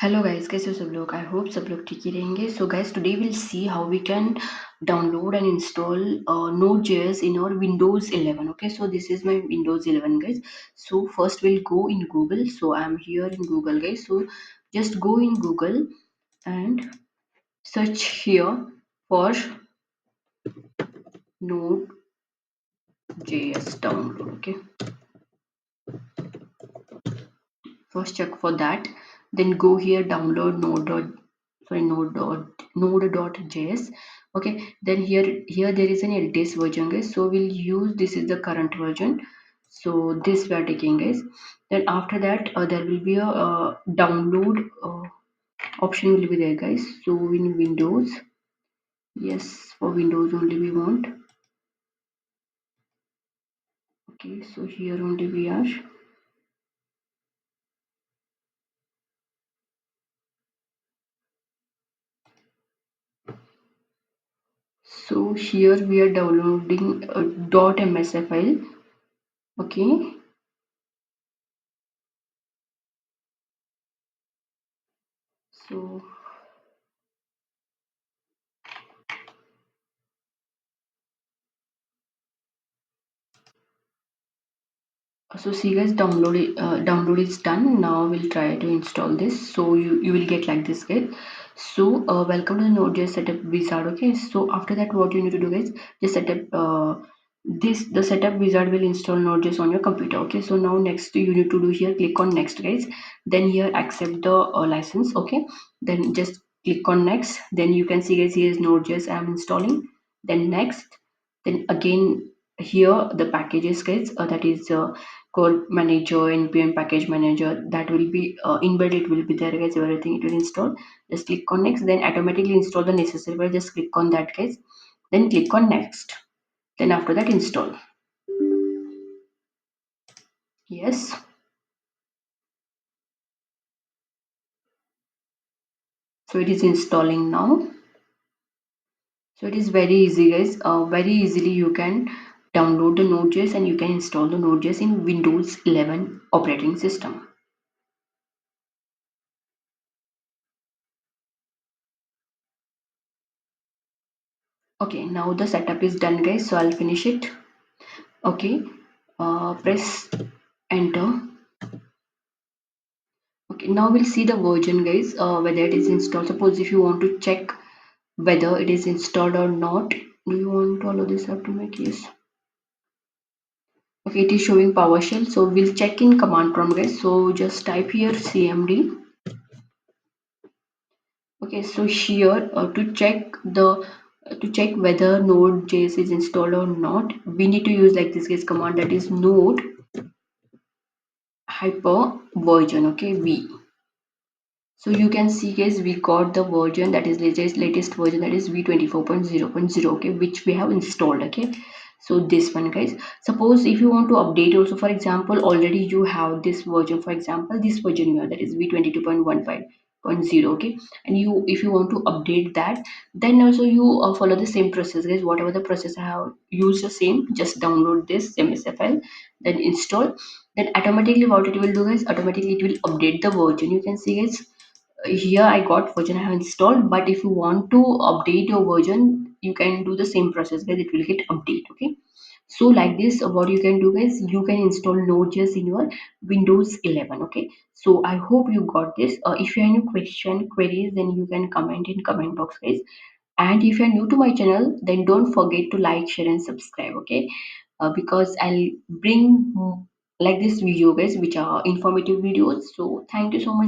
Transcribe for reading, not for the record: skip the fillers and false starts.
Hello guys, कैसे हो सब लोग। आई होप सब लोग ठीक ही रहेंगे। So guys, today will see how we can download and install node.js in our windows 11. Okay, so this is my windows 11 guys. So first we'll go in Google. So I'm here in Google guys. So just go in Google and search here for node.js download. Okay, first check for that, then go here, download node.js. Okay, then here there is an latest version guys, so we'll use this is the current version, so this we are taking guys. Then after that there will be a download option will be there guys. So in Windows, yes, for Windows only we want. Okay, so here only we are. So here we are downloading a .msf file. Okay, so see guys, download is done. Now we'll try to install this. So you will get like this guys. So welcome to the node.js setup wizard. Okay, so after that what you need to do guys, just set up the setup wizard will install node.js on your computer. Okay, so now next you need to do here, click on next guys, then here accept the license. Okay, then just click on next, then you can see guys, here is node.js I'm installing, then next, then again here the packages guys, that is core manager, npm package manager, that will be embedded, it will be there guys, everything it will install. Just click on next, then automatically install the necessary file, just click on that guys, then click on next, then after that install. Yes, so it is installing now. So it is very easy guys, very easily you can download the node.js and you can install the node.js in Windows 11 operating system. Okay, now the setup is done guys, so I'll finish it. Okay, press enter. Okay, now we'll see the version guys, whether it is installed. Suppose if you want to check whether it is installed or not, do you want to allow this app to make? Yes. Okay, it is showing PowerShell, so we'll check in command prompt guys. So just type here cmd. Okay, so here to check whether node.js is installed or not, we need to use like this guys command, that is node hyper version. Okay, v. So you can see guys, we got the version that is latest version, that is v24.0.0. okay, which we have installed. Okay, so this one guys, suppose if you want to update also, for example already you have this version, for example this version here, that is v22.15.0. okay, and you, if you want to update that, then also you follow the same process guys, whatever the process I have used, the same, just download this msf file, then install, then automatically what it will do guys, automatically it will update the version. You can see guys, here I got version I have installed, but if you want to update your version, you can do the same process guys, it will get update. Okay, so like this, what you can do guys, you can install node.js in your Windows 11. Okay, so I hope you got this. If you have any queries, then you can comment in comment box guys, and if you are new to my channel, then don't forget to like, share and subscribe. Okay, because I'll bring like this video guys, which are informative videos. So thank you so much.